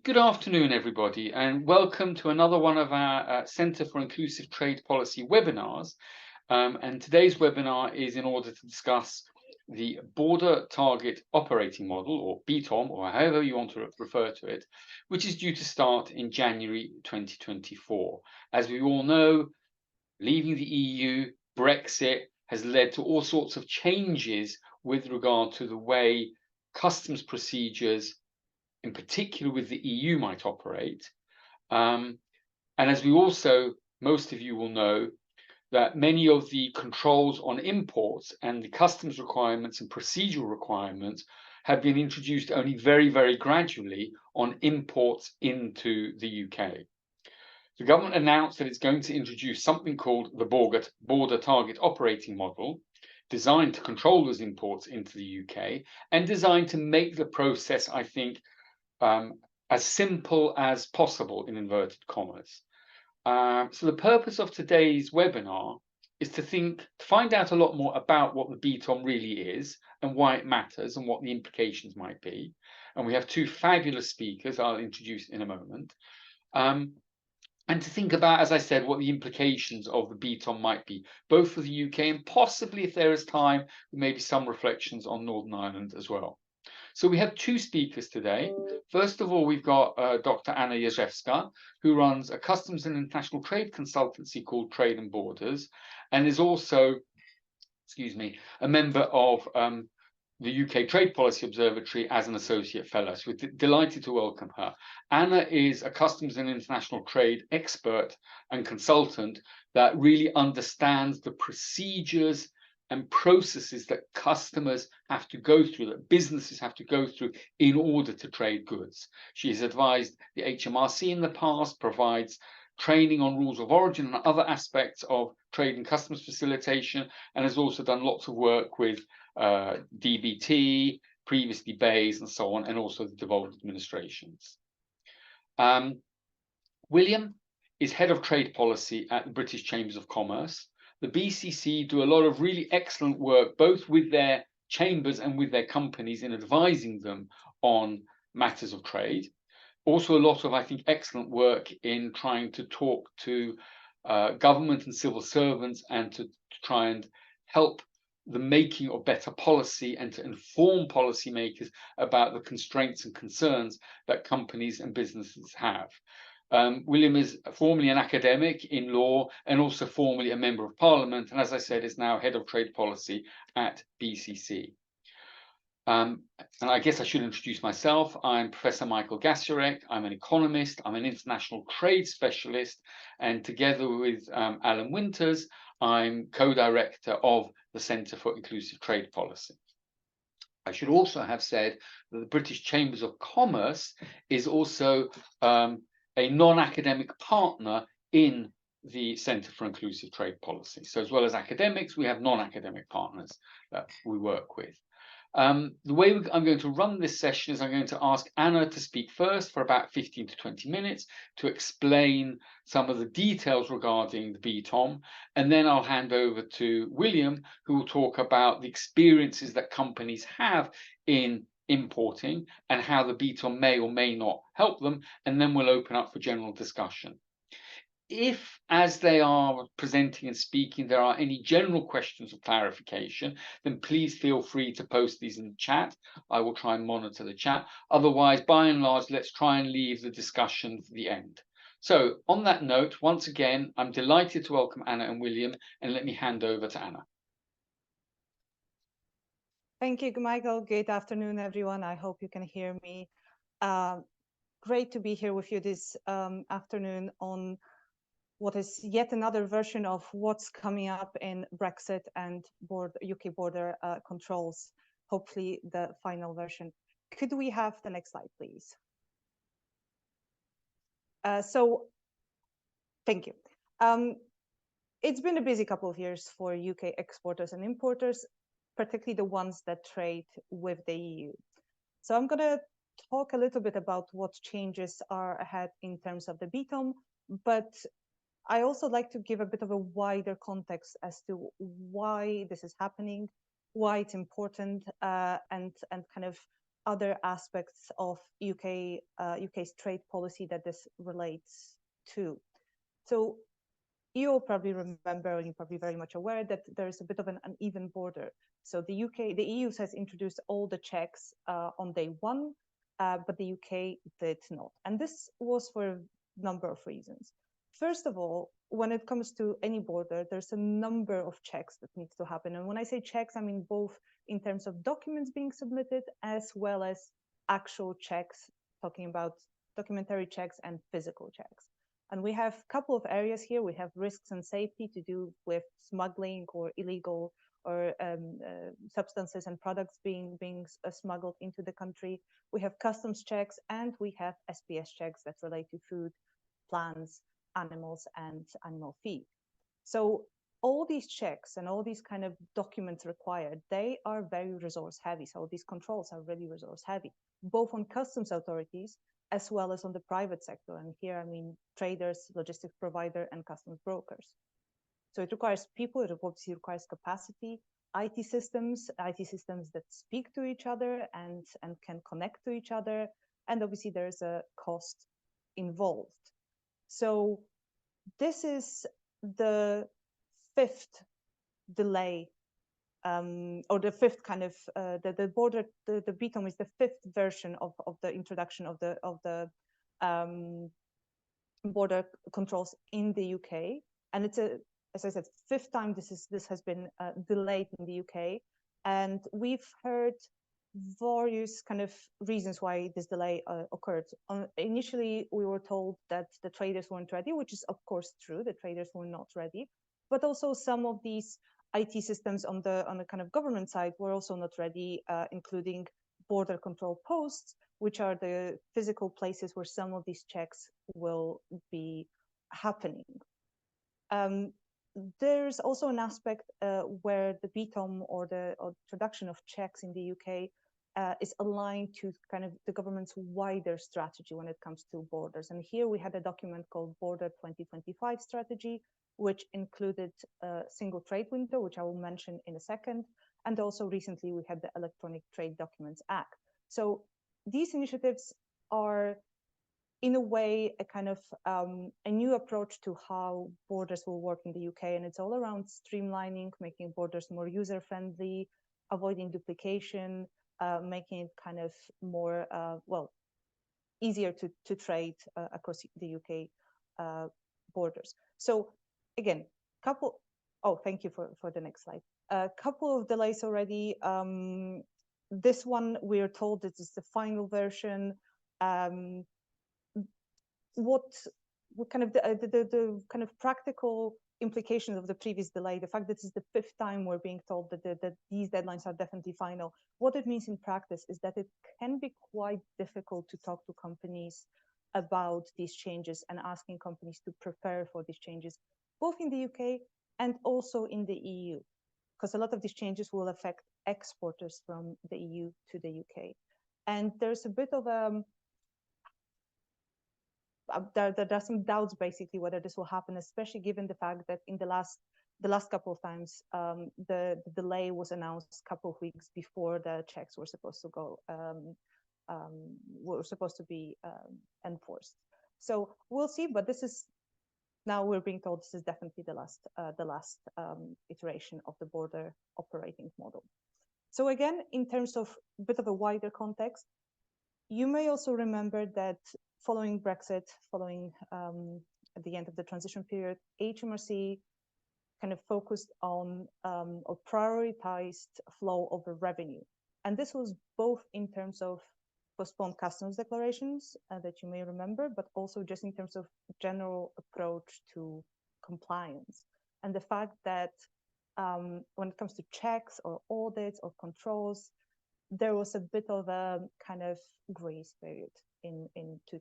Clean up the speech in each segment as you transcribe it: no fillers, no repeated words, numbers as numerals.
Good afternoon, everybody, and welcome to another one of our Centre for Inclusive Trade Policy webinars. And today's webinar is in order to discuss the Border Target Operating Model, or BTOM, or however you want to refer to it, which is due to start in January 2024. As we all know, leaving the EU, Brexit has led to all sorts of changes with regard to the way customs procedures in particular with the EU, might operate. And as we also, most of you will know, that many of the controls on imports and the customs requirements and procedural requirements have been introduced only very, very gradually on imports into the UK. The government announced that it's going to introduce something called the Border Target Operating Model, designed to control those imports into the UK and designed to make the process, I think, as simple as possible in inverted commas. So the purpose of today's webinar is to find out a lot more about what the BTOM really is and why it matters and what the implications might be. And we have two fabulous speakers I'll introduce in a moment. And to think about, as I said, what the implications of the BTOM might be, both for the UK and possibly, if there is time, maybe some reflections on Northern Ireland as well. So we have two speakers today. First of all, we've got Dr. Anna Jerzewska, who runs a customs and international trade consultancy called Trade and Borders, and is also, a member of the UK Trade Policy Observatory as an associate fellow. So we're delighted to welcome her. Anna is a customs and international trade expert and consultant that really understands the procedures and processes that customers have to go through, that businesses have to go through in order to trade goods. She has advised the HMRC in the past, provides training on rules of origin and other aspects of trade and customs facilitation, and has also done lots of work with DBT, previously BEIS, and so on, and also the devolved administrations. William is head of trade policy at the British Chambers of Commerce. The BCC do a lot of really excellent work, both with their chambers and with their companies in advising them on matters of trade. Also, a lot of, I think, excellent work in trying to talk to government and civil servants and to try and help the making of better policy and to inform policymakers about the constraints and concerns that companies and businesses have. William is formerly an academic in law and also formerly a member of parliament, and as I said, is now head of trade policy at BCC. And I guess I should introduce myself. I'm Professor Michael Gasiorek. I'm an economist. I'm an international trade specialist, and together with Alan Winters, I'm co-director of the Centre for Inclusive Trade Policy. I should also have said that the British Chambers of Commerce is also a non-academic partner in the Centre for Inclusive Trade Policy. So as well as academics, we have non-academic partners that we work with. The way I'm going to run this session is I'm going to ask Anna to speak first for about 15 to 20 minutes to explain some of the details regarding the BTOM, and then I'll hand over to William, who will talk about the experiences that companies have in importing and how the BTOM may or may not help them, and then we'll open up for general discussion. If, as they are presenting and speaking, there are any general questions of clarification, then please feel free to post these in the chat. I will try and monitor the chat. Otherwise, by and large, let's try and leave the discussion for the end. So on that note, once again, I'm delighted to welcome Anna and William, and let me hand over to Anna. Thank you, Michael. Good afternoon, everyone. I hope you can hear me. Great to be here with you this afternoon on what is yet another version of what's coming up in Brexit and UK border controls, hopefully the final version. Could we have the next slide, please? Thank you. It's been a busy couple of years for UK exporters and importers, particularly the ones that trade with the EU. So I'm going to talk a little bit about what changes are ahead in terms of the BTOM, but I also like to give a bit of a wider context as to why this is happening, why it's important, and kind of other aspects of UK's trade policy that this relates to. So you'll probably remember, and you're probably very much aware that there's a bit of an uneven border. So the EU has introduced all the checks on day one, but the UK did not. And this was for a number of reasons. First of all, when it comes to any border, there's a number of checks that needs to happen. And when I say checks, I mean both in terms of documents being submitted as well as actual checks, talking about documentary checks and physical checks. And we have a couple of areas here. We have risks and safety to do with smuggling or illegal or substances and products being smuggled into the country. We have customs checks, and we have SPS checks that relate to food, plants, animals, and animal feed. So all these checks and all these kind of documents required, they are very resource heavy. So these controls are really resource heavy, both on customs authorities as well as on the private sector. And here, I mean, traders, logistics provider, and customs brokers. So it requires people, it obviously requires capacity, IT systems that speak to each other and can connect to each other. And obviously there's a cost involved. So this is the fifth delay, or the fifth kind of the border. The BTOM is the fifth version of the introduction of the border controls in the UK, and it's as I said, fifth time this has been delayed in the UK, and we've heard various kind of reasons why this delay occurred. Initially, we were told that the traders weren't ready, which is of course true. The traders were not ready, but also some of these IT systems on the kind of government side were also not ready, including border control posts, which are the physical places where some of these checks will be happening. There's also an aspect where the BTOM or the introduction of checks in the UK is aligned to kind of the government's wider strategy when it comes to borders. And here we had a document called Border 2025 Strategy, which included a single trade window, which I will mention in a second. And also recently we had the Electronic Trade Documents Act. So these initiatives are in a way a kind of a new approach to how borders will work in the UK. And it's all around streamlining, making borders more user-friendly, avoiding duplication, making it kind of more, well, easier to trade across the UK borders. So again, thank you for the next slide. A couple of delays already. This one, we are told this is the final version. What kind of the kind of practical implications of the previous delay, the fact that this is the fifth time we're being told that these deadlines are definitely final. What it means in practice is that it can be quite difficult to talk to companies about these changes and asking companies to prepare for these changes, both in the UK and also in the EU, because a lot of these changes will affect exporters from the EU to the UK. And there's a bit of there are some doubts basically whether this will happen, especially given the fact that in the last couple of times the delay was announced a couple of weeks before the checks were supposed to go be enforced. So we'll see, but this is now we're being told this is definitely the last iteration of the border operating model. So again, in terms of a bit of a wider context, you may also remember that following Brexit, following at the end of the transition period, HMRC kind of focused on or prioritized flow of revenue. And this was both in terms of postponed customs declarations that you may remember, but also just in terms of general approach to compliance. And the fact that when it comes to checks or audits or controls, there was a bit of a kind of grace period to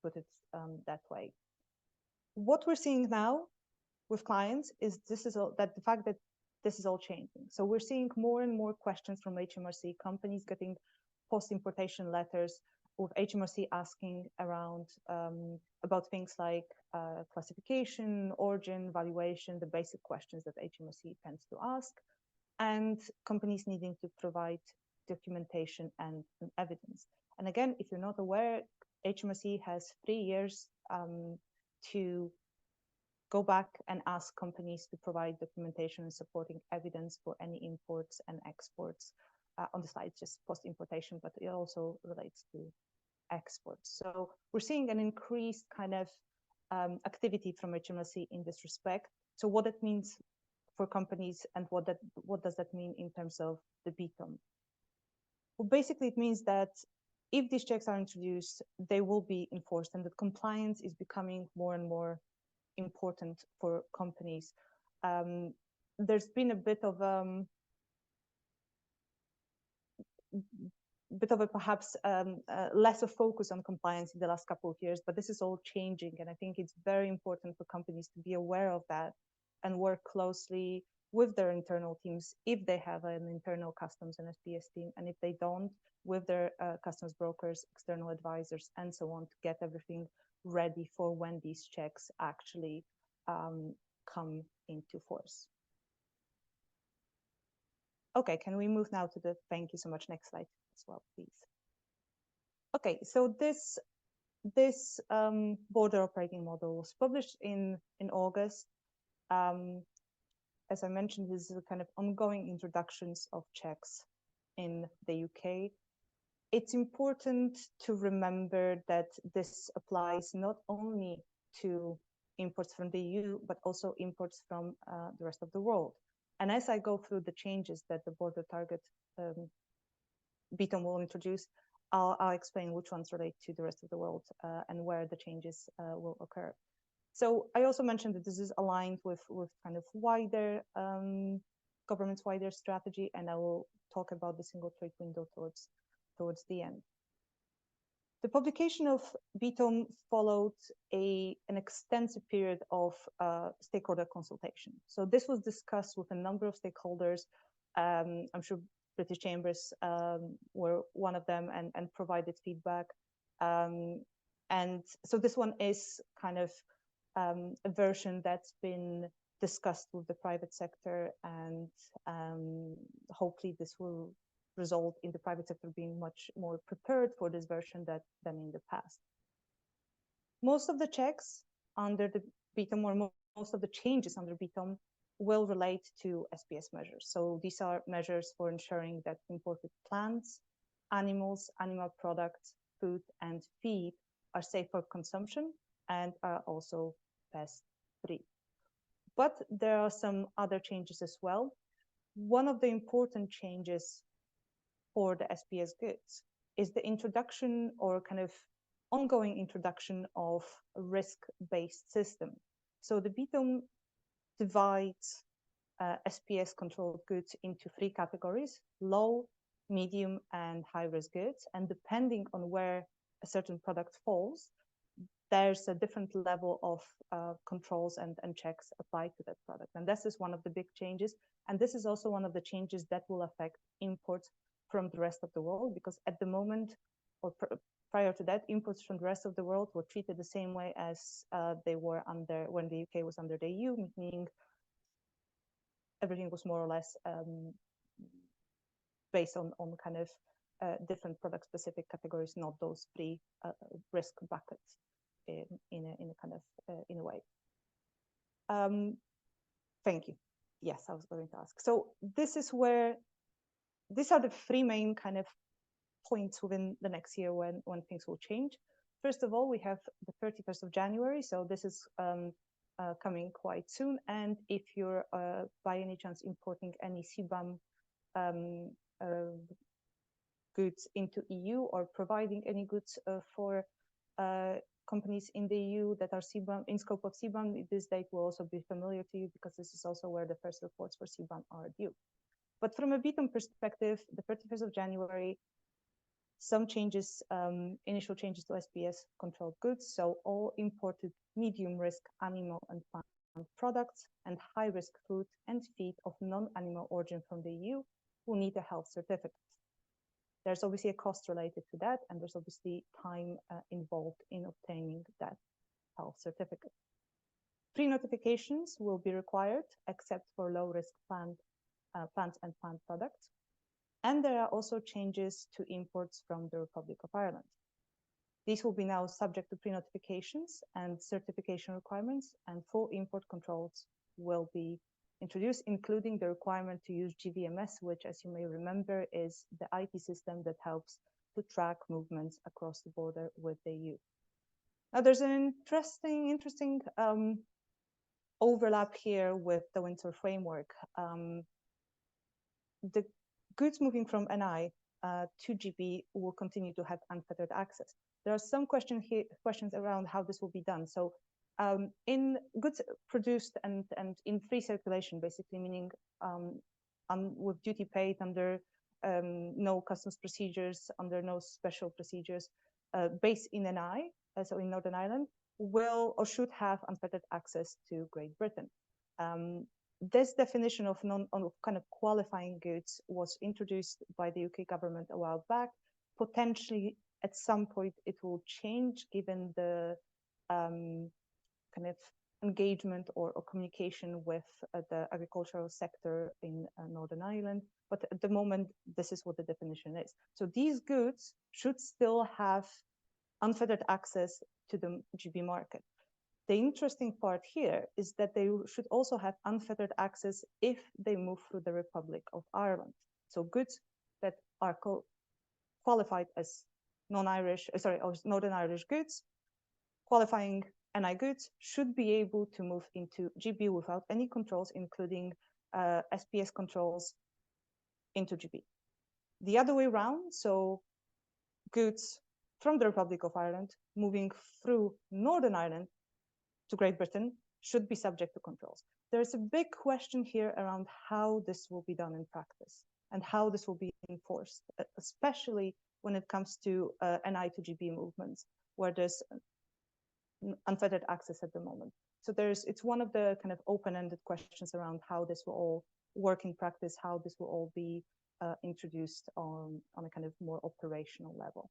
put it that way. What we're seeing now with clients is the fact that this is all changing. So we're seeing more and more questions from HMRC, companies getting post-importation letters with HMRC asking around about things like classification, origin, valuation, the basic questions that HMRC tends to ask, and companies needing to provide documentation and evidence. And again, if you're not aware, HMRC has 3 years to go back and ask companies to provide documentation and supporting evidence for any imports and exports. On the slide, just post-importation, but it also relates to exports. So we're seeing an increased kind of activity from HMRC in this respect. So what that means for companies and what does that mean in terms of the BTOM? Well, basically it means that if these checks are introduced, they will be enforced, and that compliance is becoming more and more important for companies. There's been a bit of a perhaps less of focus on compliance in the last couple of years, but this is all changing, and I think it's very important for companies to be aware of that and work closely with their internal teams if they have an internal customs and SPS team, and if they don't, with their customs brokers, external advisors, and so on, to get everything ready for when these checks actually come into force. Okay, can we move now to the, thank you so much, next slide as well, please. Okay, so this border operating model was published in August. As I mentioned, this is a kind of ongoing introductions of checks in the UK. It's important to remember that this applies not only to imports from the EU, but also imports from the rest of the world. And as I go through the changes that the border target BTOM will introduce, I'll explain which ones relate to the rest of the world and where the changes will occur. So I also mentioned that this is aligned with kind of wider government's wider strategy, and I will talk about the single trade window towards the end. The publication of BTOM followed an extensive period of stakeholder consultation. So this was discussed with a number of stakeholders. I'm sure British Chambers were one of them and provided feedback. And so this one is kind of a version that's been discussed with the private sector, and hopefully this will result in the private sector being much more prepared for this version than in the past. Most of the checks under the BTOM, or most of the changes under BTOM, will relate to SPS measures. So these are measures for ensuring that imported plants, animals, animal products, food, and feed are safe for consumption and are also pest-free. But there are some other changes as well. One of the important changes for the SPS goods is the introduction, or kind of ongoing introduction, of a risk-based system. So the BTOM divides SPS controlled goods into 3 categories: low, medium, and high-risk goods. And depending on where a certain product falls, there's a different level of controls and checks applied to that product. And this is one of the big changes. And this is also one of the changes that will affect imports from the rest of the world, because at the moment, or prior to that, imports from the rest of the world were treated the same way as they were under when the UK was under the EU, meaning everything was more or less based on kind of different product-specific categories, not those 3 risk buckets in a kind of in a way. Thank you. Yes, I was going to ask. So this is where, these are the 3 main kind of points within the next year when things will change. First of all, we have the 31st of January. So this is coming quite soon. And if you're by any chance importing any CBAM goods into EU, or providing any goods for companies in the EU that are CBAM, in scope of CBAM, this date will also be familiar to you, because this is also where the first reports for CBAM are due. But from a BTOM perspective, the 31st of January, some changes, initial changes to SPS controlled goods. So all imported medium risk animal and plant products and high risk food and feed of non-animal origin from the EU will need a health certificate. There's obviously a cost related to that, and there's obviously time involved in obtaining that health certificate. Pre-notifications will be required, except for low risk plants and plant products. And there are also changes to imports from the Republic of Ireland. These will be now subject to pre-notifications and certification requirements, and full import controls will be introduced, including the requirement to use GVMS, which, as you may remember, is the IT system that helps to track movements across the border with the EU. Now, there's an interesting overlap here with the Windsor framework. The goods moving from NI to GB will continue to have unfettered access. There are some questions around how this will be done. So in goods produced and in free circulation, basically meaning with duty paid under no customs procedures, under no special procedures, based in NI, so in Northern Ireland, will or should have unfettered access to Great Britain. This definition of kind of qualifying goods was introduced by the UK government a while back. Potentially, at some point, it will change given the kind of engagement or communication with the agricultural sector in Northern Ireland. But at the moment, this is what the definition is. So these goods should still have unfettered access to the GB market. The interesting part here is that they should also have unfettered access if they move through the Republic of Ireland. So goods that are qualified as non-Irish, or Northern Irish goods, qualifying NI goods, should be able to move into GB without any controls, including SPS controls into GB. The other way around, so goods from the Republic of Ireland moving through Northern Ireland to Great Britain should be subject to controls. There's a big question here around how this will be done in practice and how this will be enforced, especially when it comes to NI to GB movements, where there's unfettered access at the moment. So it's one of the kind of open-ended questions around how this will all work in practice, how this will all be introduced on a kind of more operational level.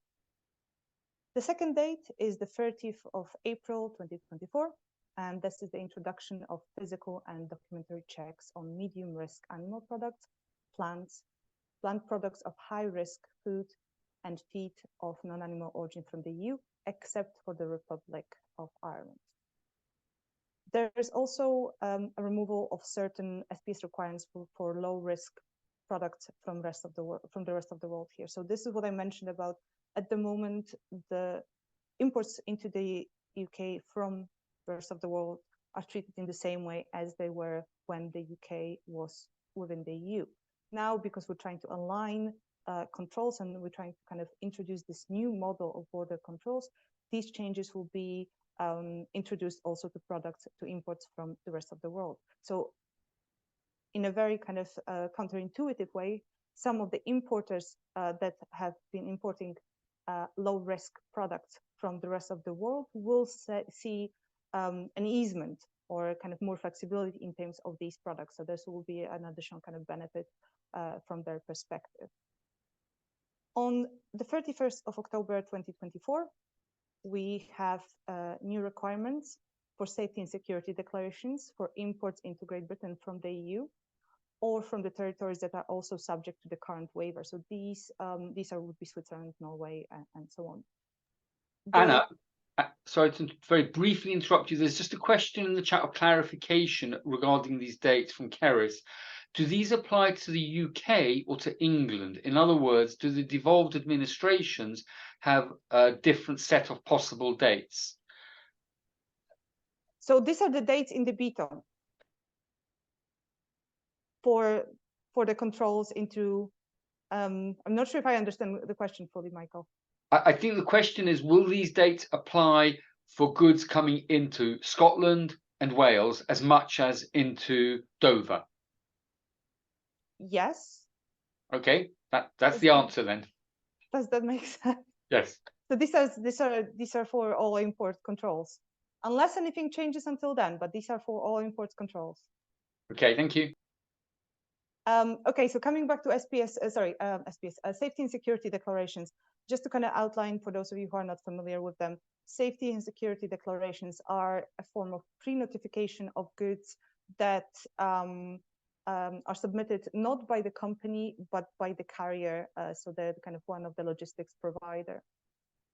The second date is the 30th of April, 2024, and this is the introduction of physical and documentary checks on medium risk animal products, plant products of high risk food and feed of non-animal origin from the EU, except for the Republic of Ireland. There is also a removal of certain SPS requirements for low risk products from the rest of the world here. So this is what I mentioned about. At the moment, the imports into the UK from the rest of the world are treated in the same way as they were when the UK was within the EU. Now, because we're trying to align controls and we're trying to kind of introduce this new model of border controls, these changes will be introduced also to products, to imports from the rest of the world. So in a very kind of counterintuitive way, some of the importers that have been importing low-risk products from the rest of the world will see an easement or kind of more flexibility in terms of these products. So this will be an additional kind of benefit from their perspective. On the 31st of October 2024, we have new requirements for safety and security declarations for imports into Great Britain from the EU or from the territories that are also subject to the current waiver. So these would be Switzerland, Norway, and so on. Anna, sorry to very briefly interrupt you. There's just a question in the chat of clarification regarding these dates from Keris. Do these apply to the UK or to England? In other words, do the devolved administrations have a different set of possible dates? So these are the dates in the BTOM for the controls into, I'm not sure if I understand the question fully, Michael. I think the question is, will these dates apply for goods coming into Scotland and Wales as much as into Dover? Yes. Okay, that's the answer then. Does that make sense? Yes. So these are for all import controls, unless anything changes until then. But these are for all import controls. Okay, thank you. Okay, so coming back to SPS, safety and security declarations, just to kind of outline for those of you who are not familiar with them, safety and security declarations are a form of pre-notification of goods that are submitted not by the company, but by the carrier, so they're kind of one of the logistics provider.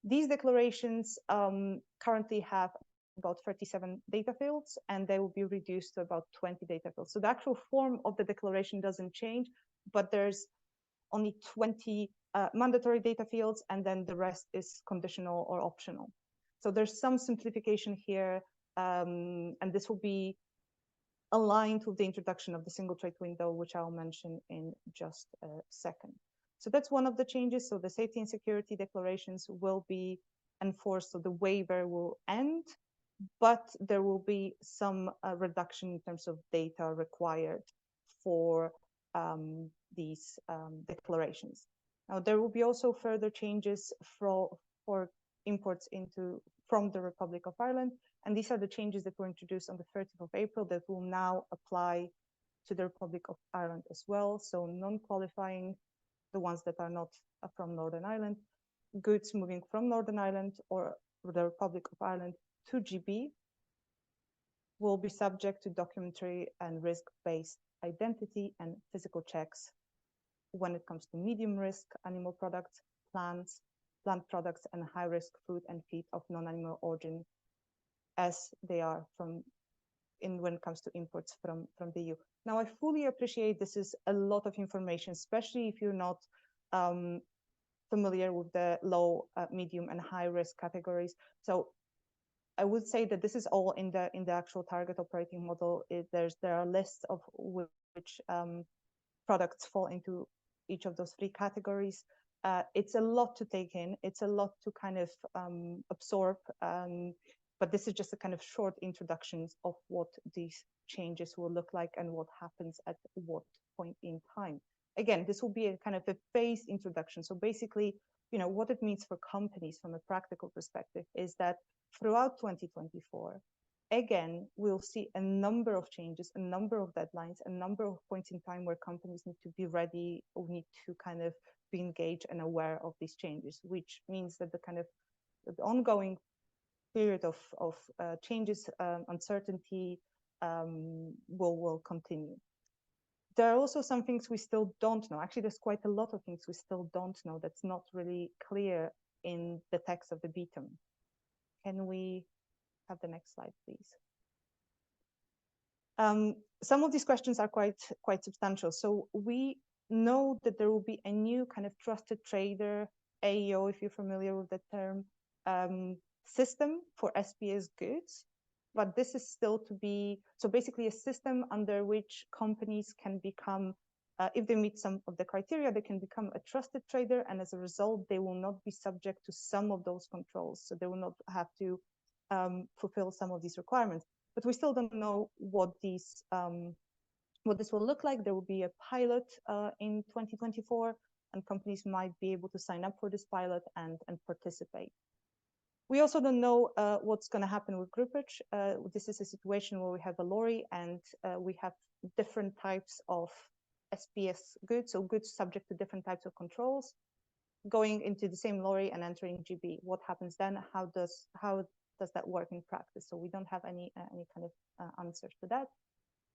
These declarations currently have about 37 data fields, and they will be reduced to about 20 data fields. So the actual form of the declaration doesn't change, but there's only 20 mandatory data fields, and then the rest is conditional or optional. So there's some simplification here, and this will be aligned with the introduction of the single trade window, which I'll mention in just a second. So that's one of the changes. So the safety and security declarations will be enforced, so the waiver will end, but there will be some reduction in terms of data required for these declarations. Now, there will be also further changes for imports from the Republic of Ireland, and these are the changes that were introduced on the 30th of April that will now apply to the Republic of Ireland as well. So non-qualifying, the ones that are not from Northern Ireland, goods moving from Northern Ireland or the Republic of Ireland to GB will be subject to documentary and risk-based identity and physical checks when it comes to medium risk animal products, plant products, and high risk food and feed of non-animal origin, as they are when it comes to imports from the EU. Now, I fully appreciate this is a lot of information, especially if you're not familiar with the low, medium, and high risk categories. So I would say that this is all in the actual target operating model. There are lists of which products fall into each of those three categories. It's a lot to take in. It's a lot to kind of absorb. But this is just a kind of short introductions of what these changes will look like and what happens at what point in time. Again, this will be a kind of a phased introduction. So basically, what it means for companies from a practical perspective is that throughout 2024, again, we'll see a number of changes, a number of deadlines, a number of points in time where companies need to be ready or need to kind of be engaged and aware of these changes, which means that the kind of the ongoing period of changes, uncertainty will continue. There are also some things we still don't know. Actually, there's quite a lot of things we still don't know that's not really clear in the text of the BTOM. Can we have the next slide, please? Some of these questions are quite substantial. So we know that there will be a new kind of trusted trader, AEO, if you're familiar with the term, system for SPS goods, but this is still to be, so basically a system under which companies can become, if they meet some of the criteria, they can become a trusted trader, and as a result, they will not be subject to some of those controls. So they will not have to fulfill some of these requirements. But we still don't know what this will look like. There will be a pilot in 2024, and companies might be able to sign up for this pilot and participate. We also don't know what's going to happen with groupage. This is a situation where we have a lorry and we have different types of SPS goods, so goods subject to different types of controls, going into the same lorry and entering GB. What happens then? How does that work in practice? So we don't have any kind of answers to that.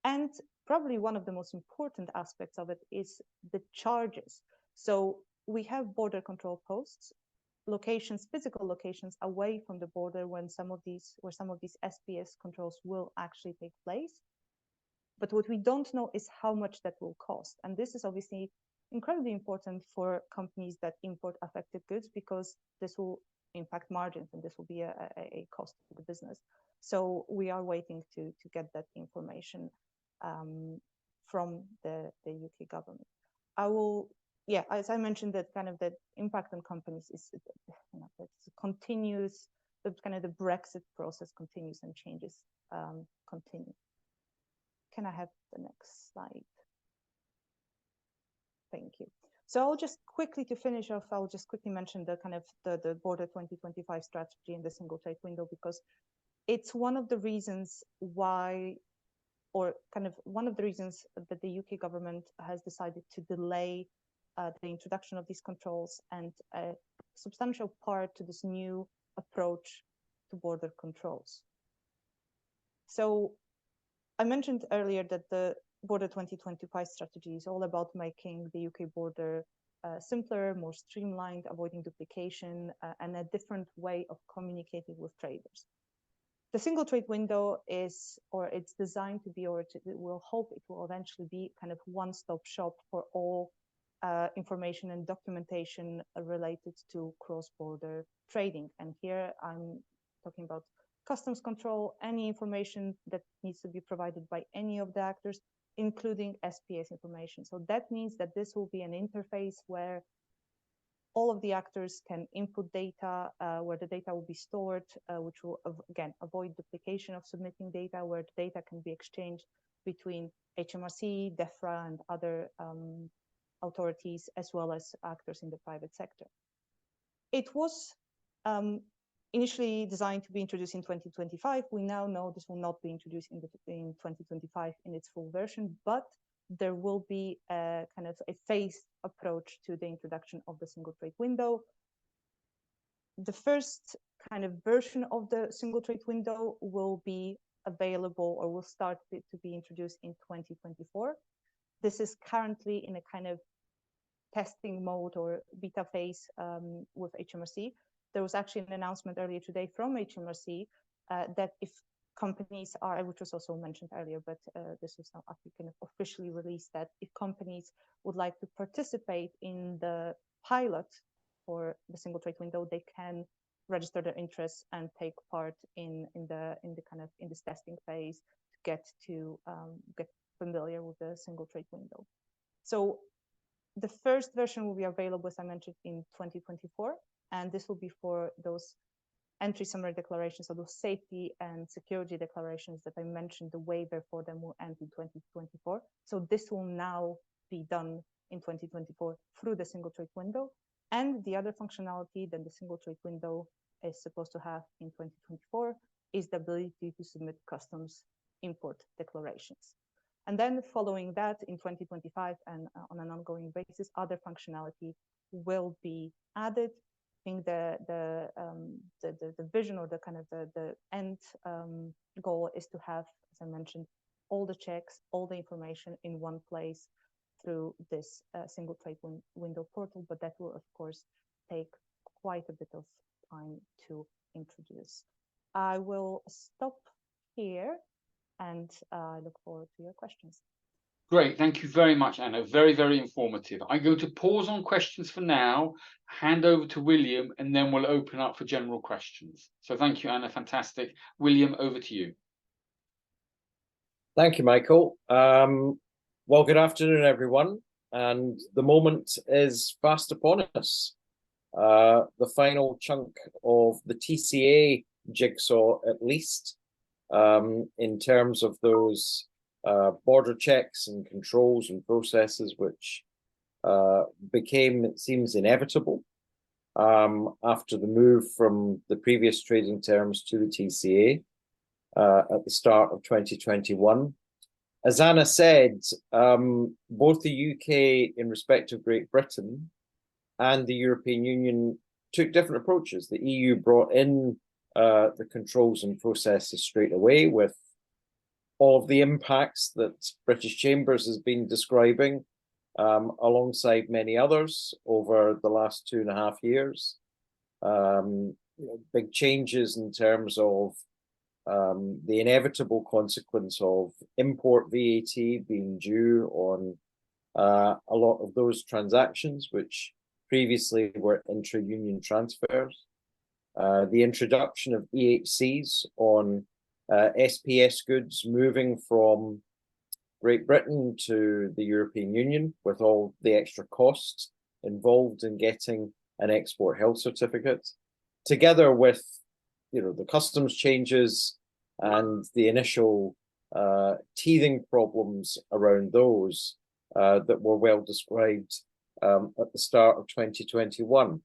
And probably one of the most important aspects of it is the charges. So we have border control posts, locations, physical locations away from the border where some of these SPS controls will actually take place. But what we don't know is how much that will cost. And this is obviously incredibly important for companies that import affected goods, because this will impact margins and this will be a cost to the business. So we are waiting to get that information from the UK government. As I mentioned, that kind of the impact on companies is, it continues, the kind of the Brexit process continues and changes continue. Can I have the next slide? Thank you. So I'll just quickly, to finish off, I'll just quickly mention the kind of the border 2025 strategy and the single trade window, because it's one of the reasons why, or kind of one of the reasons that the UK government has decided to delay the introduction of these controls, and a substantial part to this new approach to border controls. So I mentioned earlier that the Border 2025 strategy is all about making the UK border simpler, more streamlined, avoiding duplication, and a different way of communicating with traders. The single trade window is, or it's designed to be, or we'll hope it will eventually be kind of one-stop shop for all information and documentation related to cross-border trading. And here I'm talking about customs control, any information that needs to be provided by any of the actors, including SPS information. So that means that this will be an interface where all of the actors can input data, where the data will be stored, which will, again, avoid duplication of submitting data, where the data can be exchanged between HMRC, DEFRA, and other authorities, as well as actors in the private sector. It was initially designed to be introduced in 2025. We now know this will not be introduced in 2025 in its full version, but there will be a kind of a phased approach to the introduction of the single trade window. The first kind of version of the single trade window will be available, or will start to be introduced in 2024. This is currently in a kind of testing mode or beta phase with HMRC. There was actually an announcement earlier today from HMRC that if companies are, which was also mentioned earlier, but this was now actually kind of officially released, that if companies would like to participate in the pilot for the single trade window, they can register their interests and take part in this testing phase to get familiar with the single trade window. So the first version will be available, as I mentioned, in 2024, and this will be for those entry summary declarations, so those safety and security declarations that I mentioned. The waiver for them will end in 2024. So this will now be done in 2024 through the single trade window. And the other functionality that the single trade window is supposed to have in 2024 is the ability to submit customs import declarations. And then following that in 2025 and on an ongoing basis, other functionality will be added. I think the vision, or the kind of the end goal is to have, as I mentioned, all the checks, all the information in one place through this single trade window portal, but that will of course take quite a bit of time to introduce. I will stop here and I look forward to your questions. Great, thank you very much, Anna. Very, very informative. I'm going to pause on questions for now, hand over to William, and then we'll open up for general questions. So thank you, Anna, fantastic. William, over to you. Thank you, Michael. Well, good afternoon, everyone. And the moment is fast upon us. The final chunk of the TCA jigsaw, at least, in terms of those border checks and controls and processes, which became, it seems, inevitable after the move from the previous trading terms to the TCA at the start of 2021. As Anna said, both the UK in respect of Great Britain and the European Union took different approaches. The EU brought in the controls and processes straight away, with all of the impacts that British Chambers has been describing, alongside many others over the last 2.5 years. Big changes in terms of the inevitable consequence of import VAT being due on a lot of those transactions, which previously were intra-union transfers. The introduction of EHCs on SPS goods moving from Great Britain to the European Union, with all the extra costs involved in getting an export health certificate, together with the customs changes and the initial teething problems around those that were well described at the start of 2021.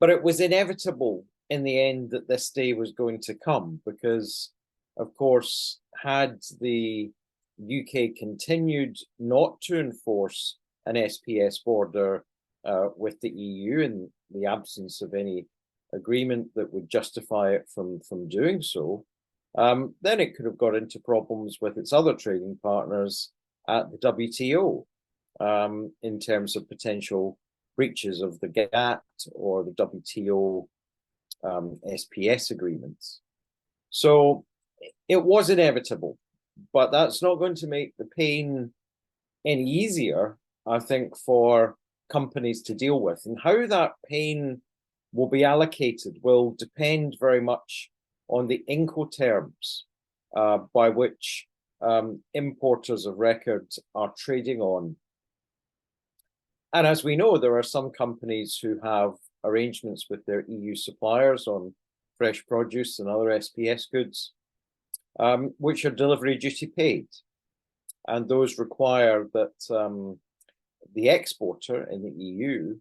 But it was inevitable in the end that this day was going to come, because, of course, had the UK continued not to enforce an SPS border with the EU in the absence of any agreement that would justify it from doing so, then it could have got into problems with its other trading partners at the WTO in terms of potential breaches of the GATT or the WTO SPS agreements. So it was inevitable, but that's not going to make the pain any easier, I think, for companies to deal with. And how that pain will be allocated will depend very much on the Incoterms by which importers of record are trading on. And as we know, there are some companies who have arrangements with their EU suppliers on fresh produce and other SPS goods, which are delivery duty paid. And those require that the exporter in the EU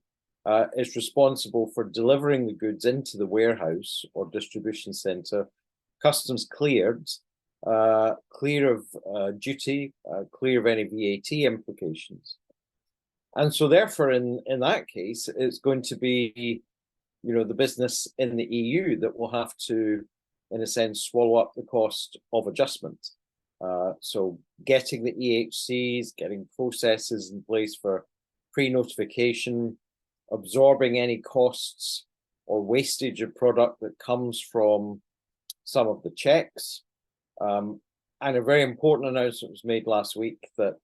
is responsible for delivering the goods into the warehouse or distribution centre, customs cleared, clear of duty, clear of any VAT implications. And so therefore, in that case, it's going to be, the business in the EU that will have to, in a sense, swallow up the cost of adjustment. So getting the EHCs, getting processes in place for pre-notification, absorbing any costs or wastage of product that comes from some of the checks. And a very important announcement was made last week that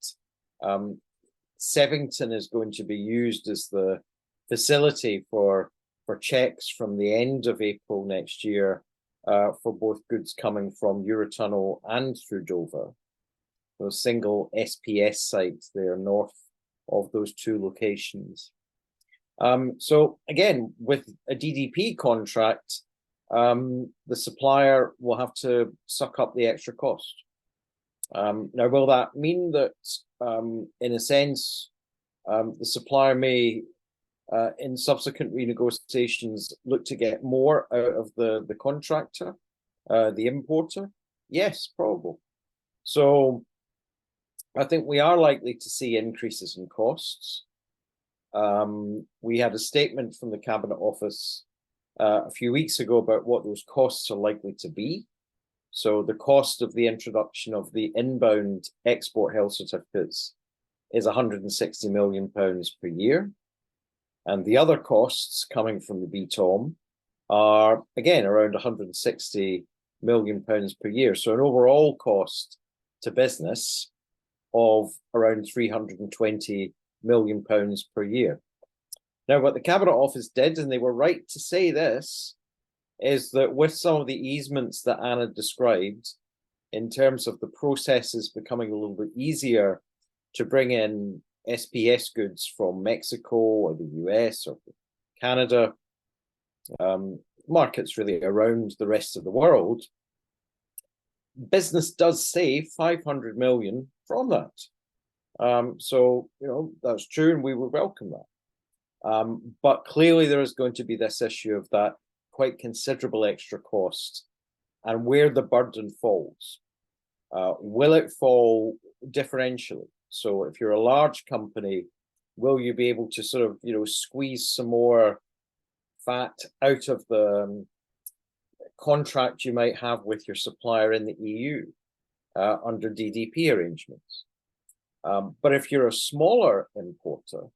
Sevington is going to be used as the facility for checks from the end of April next year for both goods coming from Eurotunnel and through Dover. Those single SPS sites there north of those two locations. So again, with a DDP contract, the supplier will have to suck up the extra cost. Now, will that mean that, in a sense, the supplier may, in subsequent renegotiations, look to get more out of the contractor, the importer? Yes, probable. So I think we are likely to see increases in costs. We had a statement from the Cabinet Office a few weeks ago about what those costs are likely to be. So the cost of the introduction of the inbound export health certificates is £160 million per year. And the other costs coming from the BTOM are, again, around £160 million per year. So an overall cost to business of around £320 million per year. Now, what the Cabinet Office did, and they were right to say this, is that with some of the easements that Anna described, in terms of the processes becoming a little bit easier to bring in SPS goods from Mexico or the US or Canada, markets really around the rest of the world, business does save 500 million from that. So, that's true, and we would welcome that. But clearly there is going to be this issue of that quite considerable extra cost and where the burden falls. Will it fall differentially? So if you're a large company, will you be able to sort of, squeeze some more fat out of the contract you might have with your supplier in the EU under DDP arrangements? But if you're a smaller importer,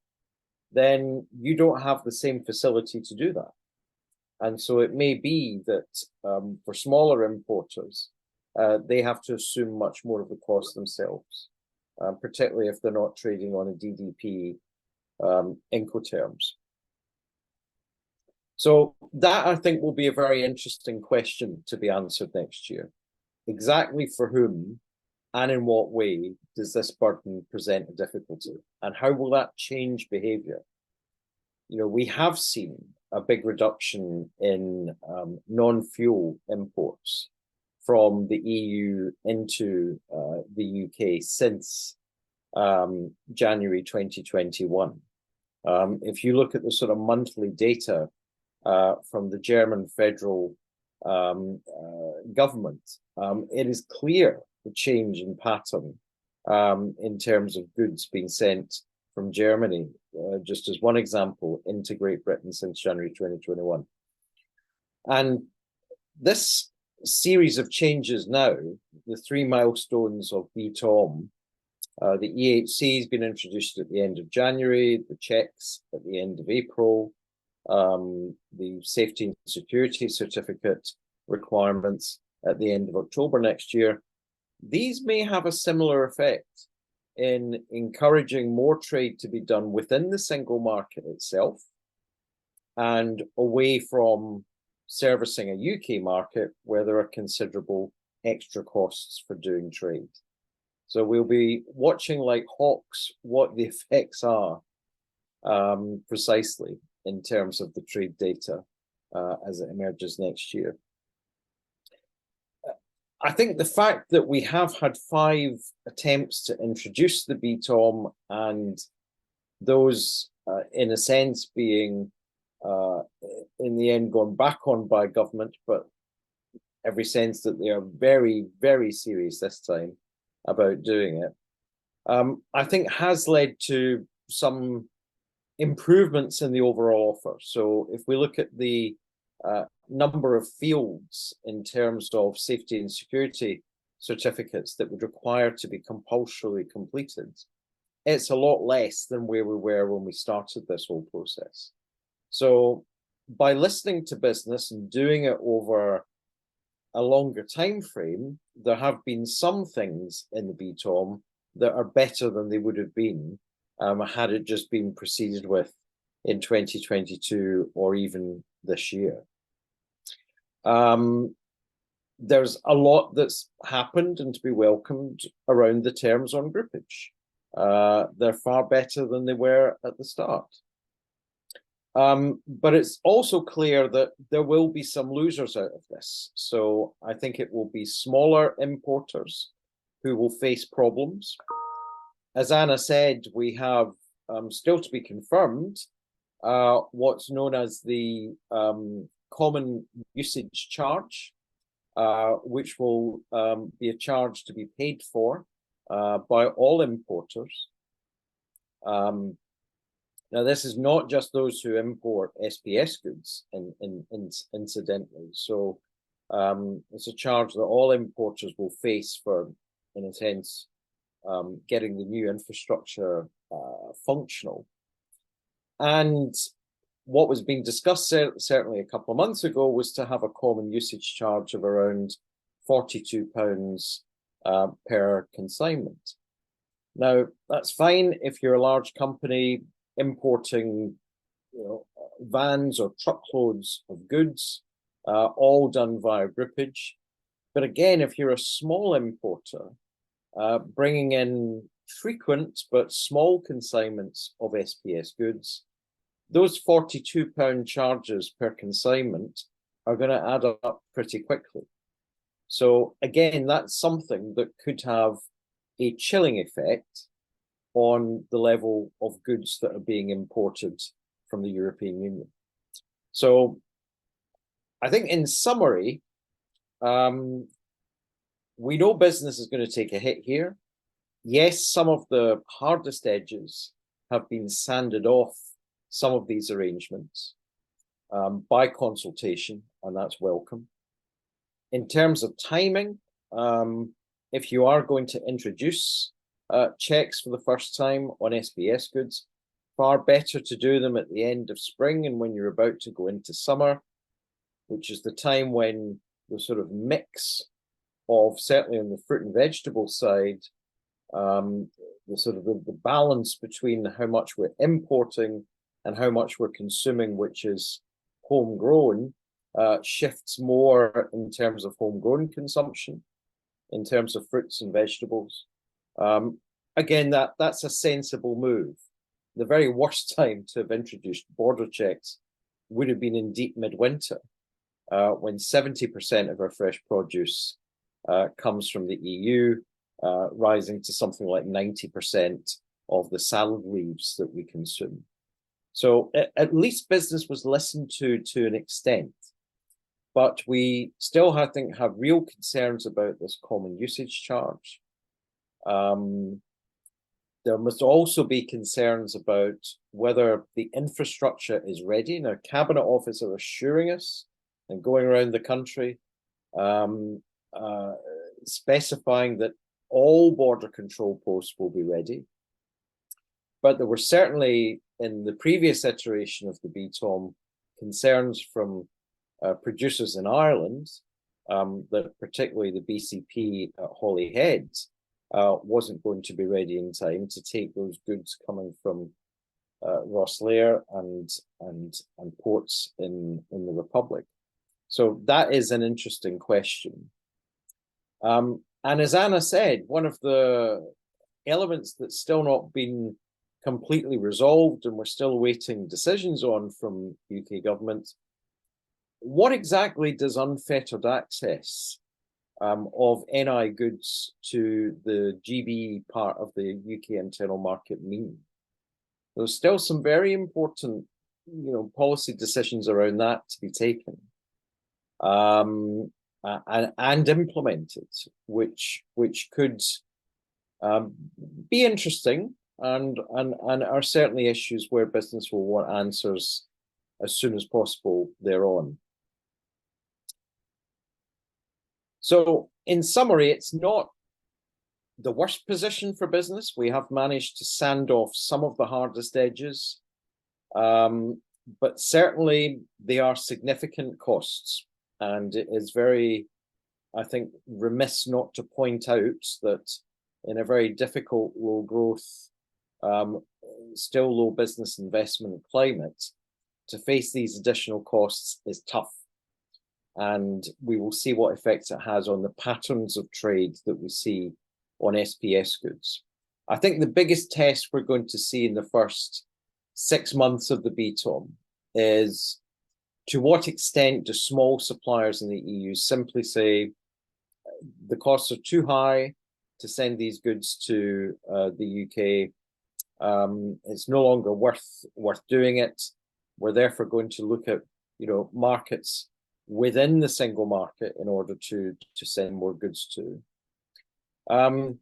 then you don't have the same facility to do that. And so it may be that for smaller importers, they have to assume much more of the cost themselves, particularly if they're not trading on a DDP Incoterms. So that, I think, will be a very interesting question to be answered next year. Exactly for whom and in what way does this burden present a difficulty? And how will that change behaviour? We have seen a big reduction in non-fuel imports from the EU into the UK since January 2021. If you look at the sort of monthly data from the German federal government, it is clear the change in pattern in terms of goods being sent from Germany, just as one example, into Great Britain since January 2021. And this series of changes now, the 3 milestones of BTOM. The EHC has been introduced at the end of January, the checks at the end of April, the safety and security certificate requirements at the end of October next year. These may have a similar effect in encouraging more trade to be done within the single market itself and away from servicing a UK market where there are considerable extra costs for doing trade. So we'll be watching like hawks what the effects are precisely in terms of the trade data as it emerges next year. I think the fact that we have had 5 attempts to introduce the BTOM and those, in a sense, being in the end gone back on by government, but every sense that they are very, very serious this time about doing it, I think has led to some improvements in the overall offer. So if we look at the number of fields in terms of safety and security certificates that would require to be compulsorily completed, it's a lot less than where we were when we started this whole process. So by listening to business and doing it over a longer time frame, there have been some things in the BTOM that are better than they would have been had it just been proceeded with in 2022 or even this year. There's a lot that's happened and to be welcomed around the terms on groupage. They're far better than they were at the start. But it's also clear that there will be some losers out of this. So I think it will be smaller importers who will face problems. As Anna said, we have still to be confirmed what's known as the common usage charge, which will be a charge to be paid for by all importers. Now, this is not just those who import SPS goods, incidentally. So it's a charge that all importers will face for, in a sense, getting the new infrastructure functional. And what was being discussed certainly a couple of months ago was to have a common usage charge of around £42 per consignment. Now, that's fine if you're a large company importing, vans or truckloads of goods, all done via groupage. But again, if you're a small importer, bringing in frequent but small consignments of SPS goods, those £42 charges per consignment are going to add up pretty quickly. So again, that's something that could have a chilling effect on the level of goods that are being imported from the European Union. So I think in summary, we know business is going to take a hit here. Yes, some of the hardest edges have been sanded off some of these arrangements by consultation, and that's welcome. In terms of timing, if you are going to introduce checks for the first time on SPS goods, far better to do them at the end of spring and when you're about to go into summer, which is the time when the sort of mix of, certainly on the fruit and vegetable side, the sort of the balance between how much we're importing and how much we're consuming, which is homegrown, shifts more in terms of homegrown consumption, in terms of fruits and vegetables. Again, that's a sensible move. The very worst time to have introduced border checks would have been in deep midwinter, when 70% of our fresh produce comes from the EU, rising to something like 90% of the salad leaves that we consume. So at least business was listened to an extent, but we still, I think, have real concerns about this common usage charge. There must also be concerns about whether the infrastructure is ready. Now, Cabinet Office are assuring us and going around the country specifying that all border control posts will be ready. But there were certainly, in the previous iteration of the BTOM, concerns from producers in Ireland that particularly the BCP at Holyhead wasn't going to be ready in time to take those goods coming from Rosslare and ports in the Republic. So that is an interesting question. And as Anna said, one of the elements that's still not been completely resolved and we're still awaiting decisions on from UK government, what exactly does unfettered access of NI goods to the GB part of the UK internal market mean? There's still some very important, policy decisions around that to be taken and implemented, which could be interesting and are certainly issues where business will want answers as soon as possible thereon. So in summary, it's not the worst position for business. We have managed to sand off some of the hardest edges, but certainly they are significant costs. And it is very, I think, remiss not to point out that in a very difficult, low growth, still low business investment climate, to face these additional costs is tough. And we will see what effects it has on the patterns of trade that we see on SPS goods. I think the biggest test we're going to see in the first 6 months of the BTOM is to what extent do small suppliers in the EU simply say the costs are too high to send these goods to the UK. It's no longer worth doing it. We're therefore going to look at markets within the single market in order to send more goods to. And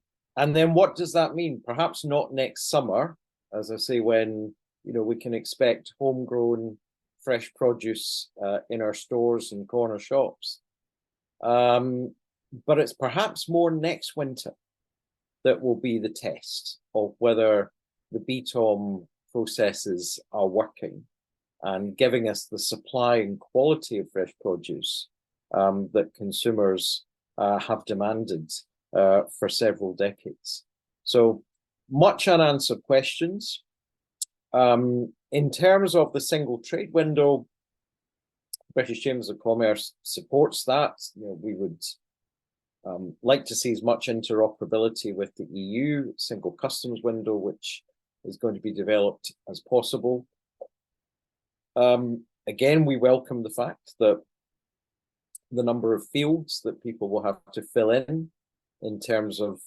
then what does that mean? Perhaps not next summer, as I say, when we can expect homegrown fresh produce in our stores and corner shops. But it's perhaps more next winter that will be the test of whether the BTOM processes are working and giving us the supply and quality of fresh produce that consumers have demanded for several decades. So much unanswered questions. In terms of the single trade window, British Chambers of Commerce supports that. We would like to see as much interoperability with the EU single customs window, which is going to be developed, as possible. Again, we welcome the fact that the number of fields that people will have to fill in terms of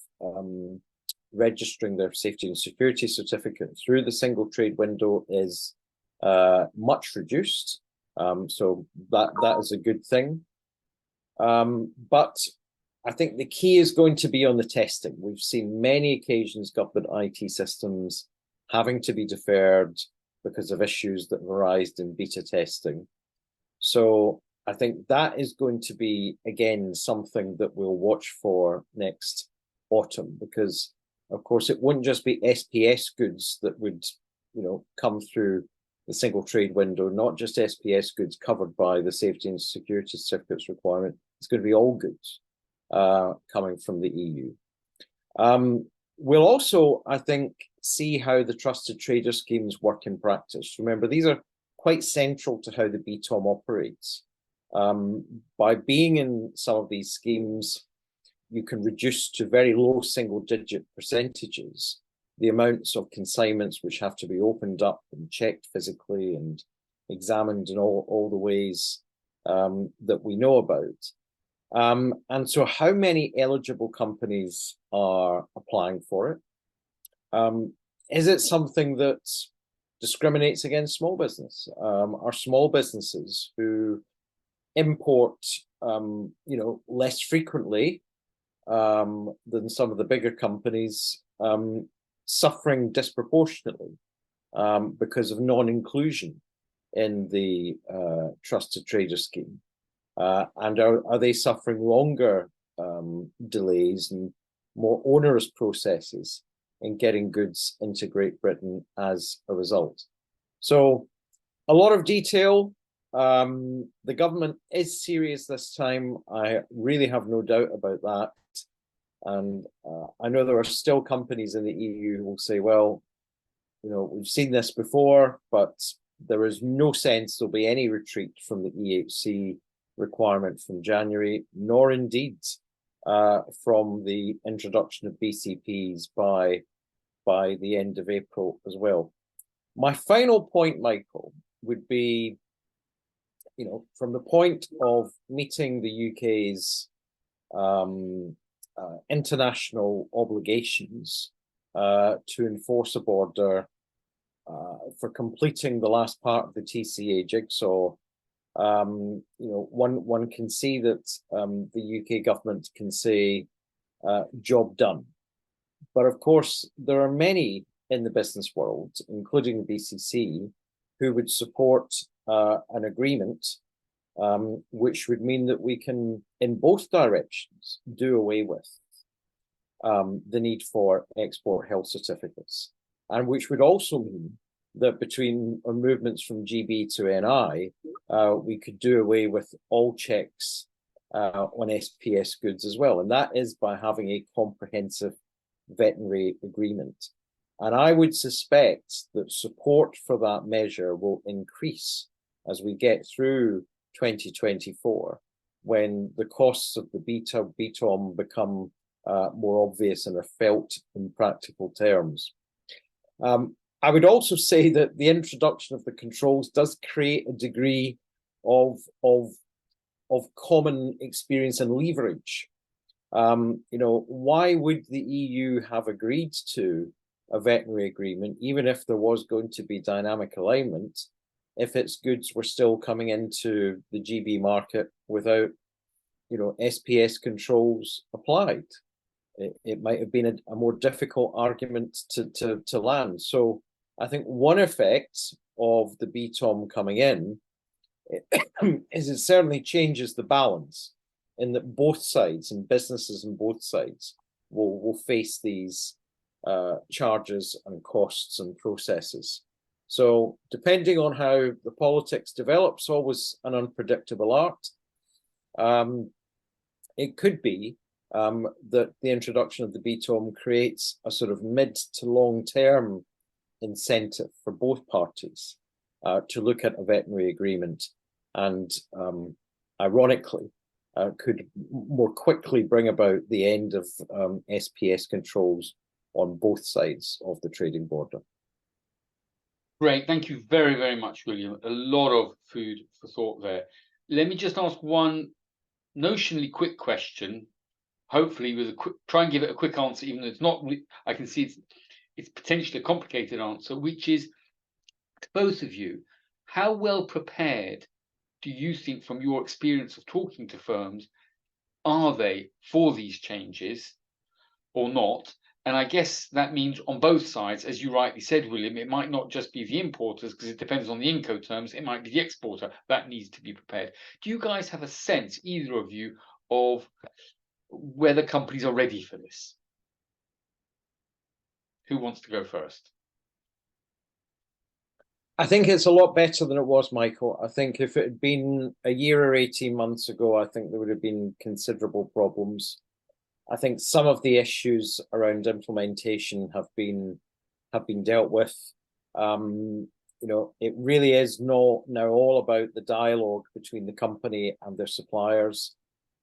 registering their safety and security certificate through the single trade window is much reduced. So that is a good thing. But I think the key is going to be on the testing. We've seen many occasions government IT systems having to be deferred because of issues that arose in beta testing. So I think that is going to be, again, something that we'll watch for next autumn, because of course it wouldn't just be SPS goods that would come through the single trade window, not just SPS goods covered by the safety and security certificates requirement. It's going to be all goods coming from the EU. We'll also, I think, see how the trusted trader schemes work in practice. Remember, these are quite central to how the BTOM operates. By being in some of these schemes, you can reduce to very low single-digit percentages the amounts of consignments which have to be opened up and checked physically and examined in all the ways that we know about. And so how many eligible companies are applying for it? Is it something that discriminates against small business? Are small businesses who import, less frequently than some of the bigger companies suffering disproportionately because of non-inclusion in the trusted trader scheme? And are they suffering longer delays and more onerous processes in getting goods into Great Britain as a result? So a lot of detail. The government is serious this time. I really have no doubt about that. And I know there are still companies in the EU who will say, well, you know, we've seen this before, but there is no sense there'll be any retreat from the EHC requirement from January, nor indeed from the introduction of BCPs by the end of April as well. My final point, Michael, would be, you know, from the point of meeting the UK's international obligations to enforce a border, for completing the last part of the TCA jigsaw, you know, one can see that the UK government can say, job done. But of course, there are many in the business world, including the BCC, who would support an agreement which would mean that we can, in both directions, do away with the need for export health certificates, and which would also mean that between our movements from GB to NI, we could do away with all checks on SPS goods as well. And that is by having a comprehensive veterinary agreement. And I would suspect that support for that measure will increase as we get through 2024, when the costs of the BTOM become more obvious and are felt in practical terms. I would also say that the introduction of the controls does create a degree of common experience and leverage. You know, why would the EU have agreed to a veterinary agreement, even if there was going to be dynamic alignment, if its goods were still coming into the GB market without, you know, SPS controls applied? It might have been a more difficult argument to land. So I think one effect of the BTOM coming in is it certainly changes the balance, in that both sides, and businesses on both sides, will face these charges and costs and processes. So depending on how the politics develops, always an unpredictable art, it could be that the introduction of the BTOM creates a sort of mid to long term incentive for both parties to look at a veterinary agreement, and ironically could more quickly bring about the end of SPS controls on both sides of the trading border. Great, thank you very, very much, William. A lot of food for thought there. Let me just ask one notionally quick question, hopefully with a quick, try and give it a quick answer, even though it's not, I can see it's potentially a complicated answer, which is, to both of you, how well prepared do you think, from your experience of talking to firms, are they for these changes or not? And I guess that means on both sides, as you rightly said, William, it might not just be the importers, because it depends on the Incoterms, it might be the exporter that needs to be prepared. Do you guys have a sense, either of you, of whether companies are ready for this? Who wants to go first? I think it's a lot better than it was, Michael. I think if it had been a year or 18 months ago, I think there would have been considerable problems. I think some of the issues around implementation have been dealt with. You know, it really is now all about the dialogue between the company and their suppliers.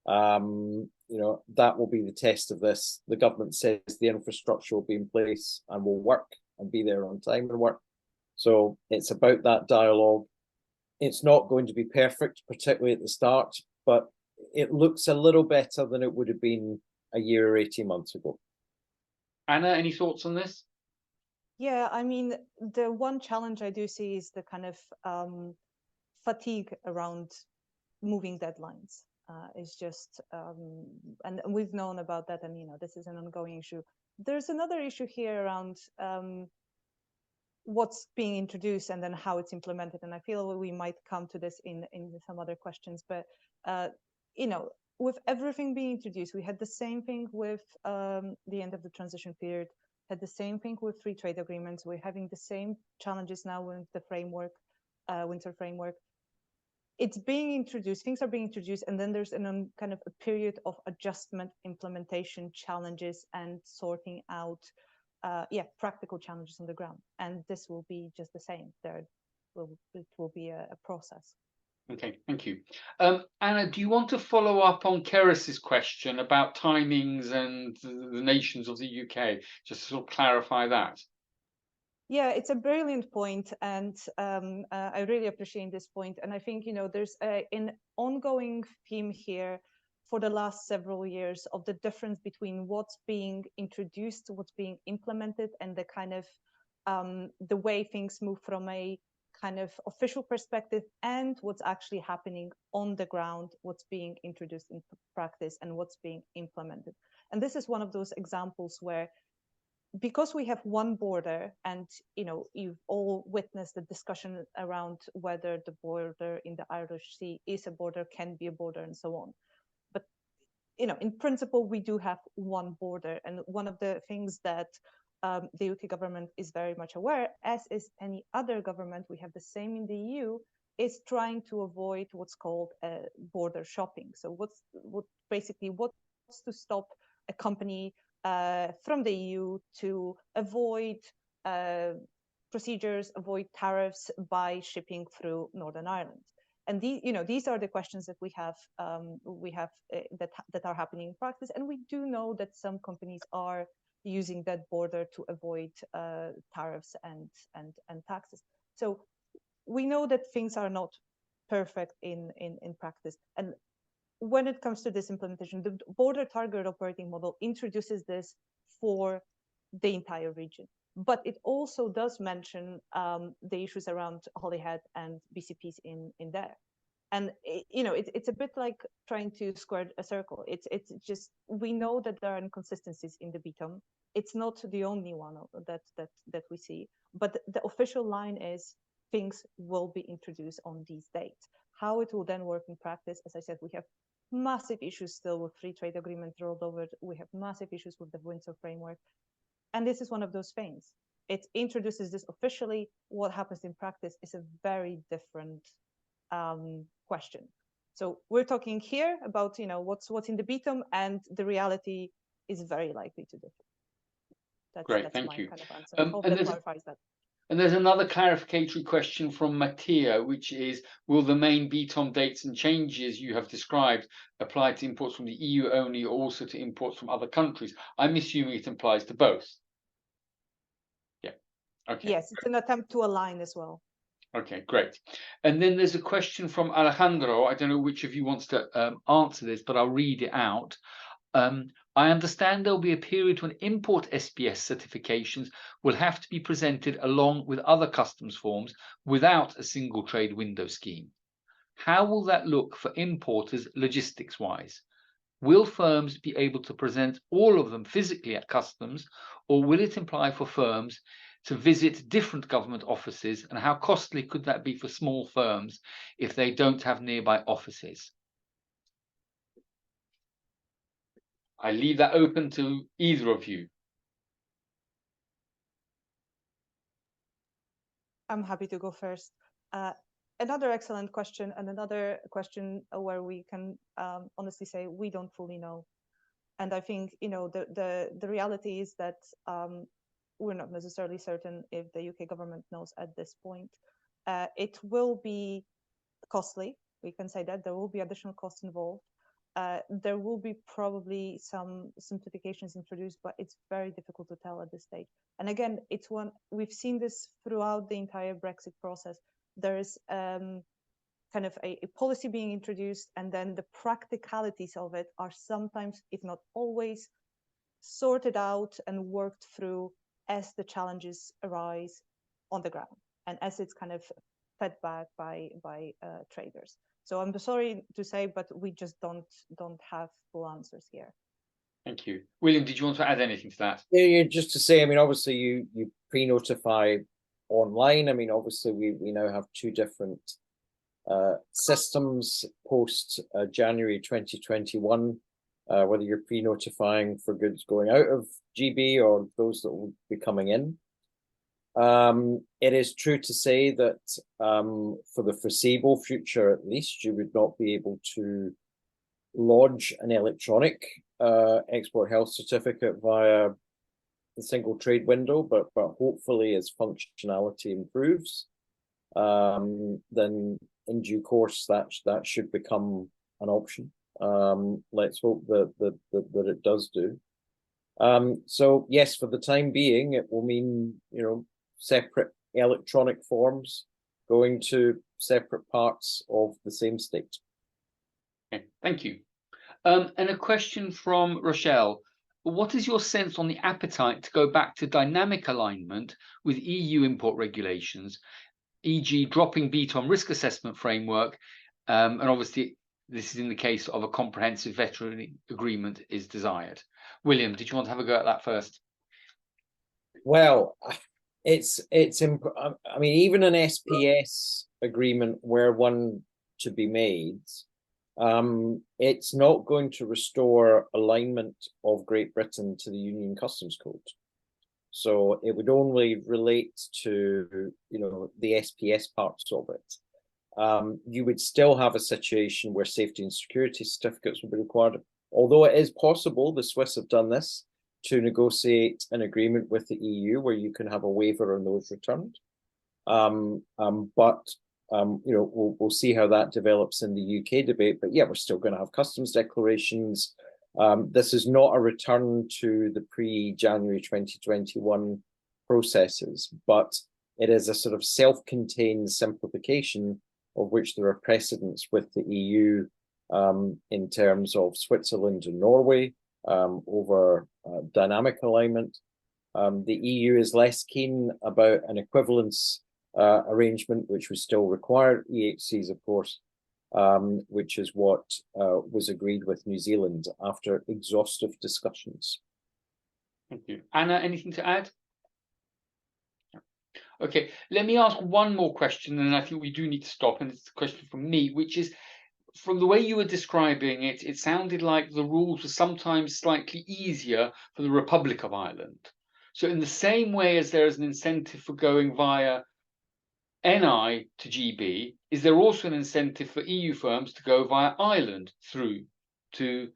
You know, that will be the test of this. The government says the infrastructure will be in place and will work and be there on time and work. So it's about that dialogue. It's not going to be perfect, particularly at the start, but it looks a little better than it would have been a year or 18 months ago. Anna, any thoughts on this? Yeah, I mean, the one challenge I do see is the kind of fatigue around moving deadlines. Is just, and we've known about that, and you know, this is an ongoing issue. There's another issue here around what's being introduced and then how it's implemented, and I feel we might come to this in some other questions. But you know, with everything being introduced, we had the same thing with the end of the transition period, had the same thing with free trade agreements. We're having the same challenges now with the framework, winter framework. It's being introduced, things are being introduced, and then there's kind of a period of adjustment, implementation challenges, and sorting out, practical challenges on the ground. And this will be just the same. It will be a process. Okay, thank you. Anna, do you want to follow up on Keris's question about timings and the nations of the UK, just to sort of clarify that? Yeah, it's a brilliant point, and I really appreciate this point. And I think, you know, there's an ongoing theme here for the last several years of the difference between what's being introduced, what's being implemented, and the kind of the way things move from a kind of official perspective and what's actually happening on the ground, what's being introduced into practice and what's being implemented. And this is one of those examples where, because we have one border, and you know, you've all witnessed the discussion around whether the border in the Irish Sea is a border, can be a border, and so on. But you know, in principle, we do have one border, and one of the things that the UK government is very much aware, as is any other government, we have the same in the EU, is trying to avoid what's called border shopping. So what's to stop a company from the EU to avoid procedures, avoid tariffs by shipping through Northern Ireland. And these are the questions that we have that are happening in practice. And we do know that some companies are using that border to avoid tariffs and taxes. So we know that things are not perfect in practice. And when it comes to this implementation, the border target operating model introduces this for the entire region. But it also does mention the issues around Holyhead and BCPs in there. And it's a bit like trying to square a circle. It's just, we know that there are inconsistencies in the BTOM. It's not the only one that we see, but the official line is things will be introduced on these dates. How it will then work in practice, as I said, we have massive issues still with free trade agreements rolled over. We have massive issues with the winter framework. And this is one of those things. It introduces this officially. What happens in practice is a very different question. So we're talking here about what's in the BTOM, and the reality is very likely to differ. Great, thank you. Kind of answer. I hope that clarifies that. And there's another clarificatory question from Mattia, which is, will the main BTOM dates and changes you have described apply to imports from the EU only, or also to imports from other countries? I'm assuming it applies to both. Yeah. Okay. Yes, it's an attempt to align as well. Okay, great. And then there's a question from Alejandro. I don't know which of you wants to answer this, but I'll read it out. I understand there'll be a period when import SPS certifications will have to be presented along with other customs forms without a single trade window scheme. How will that look for importers logistics-wise? Will firms be able to present all of them physically at customs, or will it imply for firms to visit different government offices, and how costly could that be for small firms if they don't have nearby offices? I leave that open to either of you. I'm happy to go first. Another excellent question, and another question where we can honestly say we don't fully know. And I think the reality is that we're not necessarily certain if the UK government knows at this point. It will be costly. We can say that there will be additional costs involved. There will be probably some simplifications introduced, but it's very difficult to tell at this stage. And again, we've seen this throughout the entire Brexit process. There is kind of a policy being introduced, and then the practicalities of it are sometimes, if not always, sorted out and worked through as the challenges arise on the ground, and as it's kind of fed back by traders. So I'm sorry to say, but we just don't have full answers here. Thank you. William, did you want to add anything to that? Yeah, just to say, I mean, obviously you pre-notify online. I mean, obviously we now have two different systems post January 2021, whether you're pre-notifying for goods going out of GB or those that will be coming in. It is true to say that for the foreseeable future, at least, you would not be able to lodge an electronic export health certificate via the single trade window, but hopefully as functionality improves, then in due course that should become an option. Let's hope that it does do. So yes, for the time being, it will mean, you know, separate electronic forms going to separate parts of the same state. Okay, thank you. And a question from Rochelle. What is your sense on the appetite to go back to dynamic alignment with EU import regulations, e.g. dropping BTOM risk assessment framework? And obviously, this is in the case of a comprehensive veterinary agreement is desired. William, did you want to have a go at that first? Well, I mean, even an SPS agreement where one to be made, it's not going to restore alignment of Great Britain to the Union Customs Code. So it would only relate to, you know, the SPS parts of it. You would still have a situation where safety and security certificates would be required. Although it is possible, the Swiss have done this, to negotiate an agreement with the EU where you can have a waiver on those returned. You know, we'll see how that develops in the UK debate. But yeah, we're still going to have customs declarations. This is not a return to the pre-January 2021 processes, but it is a sort of self-contained simplification of which there are precedents with the EU in terms of Switzerland and Norway over dynamic alignment. The EU is less keen about an equivalence arrangement, which would still require EHCs, of course, which is what was agreed with New Zealand after exhaustive discussions. Thank you. Anna, anything to add? Okay, let me ask one more question, and I think we do need to stop, and it's a question from me, which is, from the way you were describing it, it sounded like the rules were sometimes slightly easier for the Republic of Ireland. So in the same way as there is an incentive for going via NI to GB, is there also an incentive for EU firms to go via Ireland through to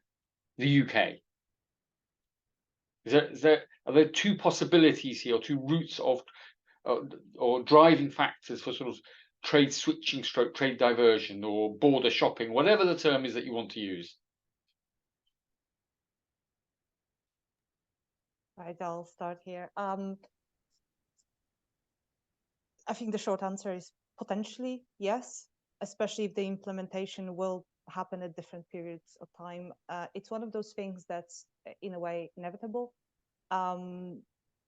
the UK? Are there two possibilities here, or two routes of or driving factors for sort of trade switching, stroke trade diversion, or border shopping, whatever the term is that you want to use? Right, I'll start here. I think the short answer is potentially yes, especially if the implementation will happen at different periods of time. It's one of those things that's in a way inevitable.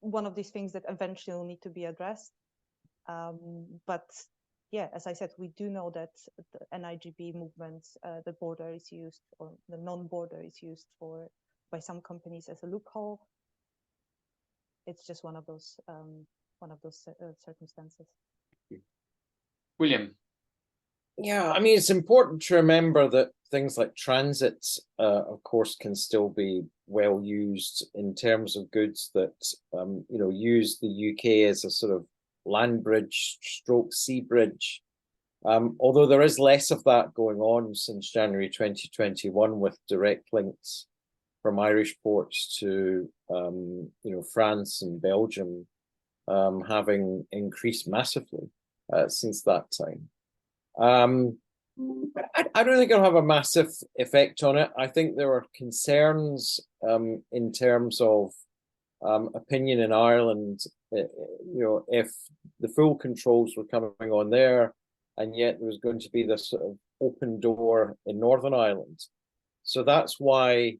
One of these things that eventually will need to be addressed. But yeah, as I said, we do know that the NIGB movement, the border is used, or the non-border is used by some companies as a loophole. It's just one of those circumstances. William. Yeah, I mean, it's important to remember that things like transits, of course, can still be well used in terms of goods that, you know, use the UK as a sort of land bridge stroke sea bridge. Although there is less of that going on since January 2021 with direct links from Irish ports to, you know, France and Belgium having increased massively since that time. I don't think it'll have a massive effect on it. I think there are concerns in terms of opinion in Ireland, you know, if the full controls were coming on there, and yet there was going to be this sort of open door in Northern Ireland. So that's why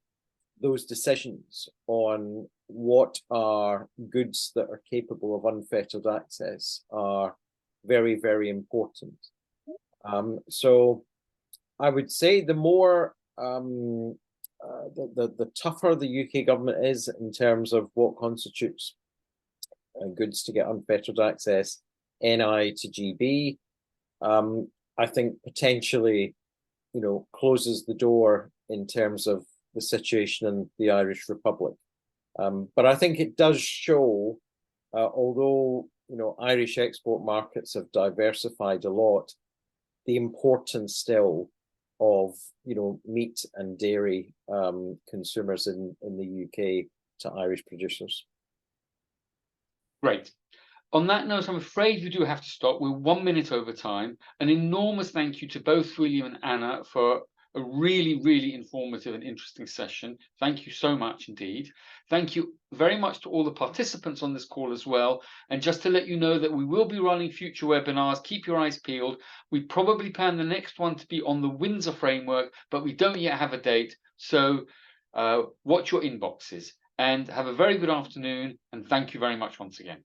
those decisions on what are goods that are capable of unfettered access are very, very important. So I would say the more the tougher the UK government is in terms of what constitutes goods to get unfettered access, NI to GB. I think potentially, closes the door in terms of the situation in the Irish Republic. But I think it does show, although Irish export markets have diversified a lot, the importance still of meat and dairy consumers in the UK to Irish producers. Great. On that note, I'm afraid we do have to stop. We're 1 minute over time. An enormous thank you to both William and Anna for a really, really informative and interesting session. Thank you so much indeed. Thank you very much to all the participants on this call as well. And just to let you know that we will be running future webinars. Keep your eyes peeled. We probably plan the next one to be on the Windsor framework, but we don't yet have a date. So watch your inboxes and have a very good afternoon. And thank you very much once again.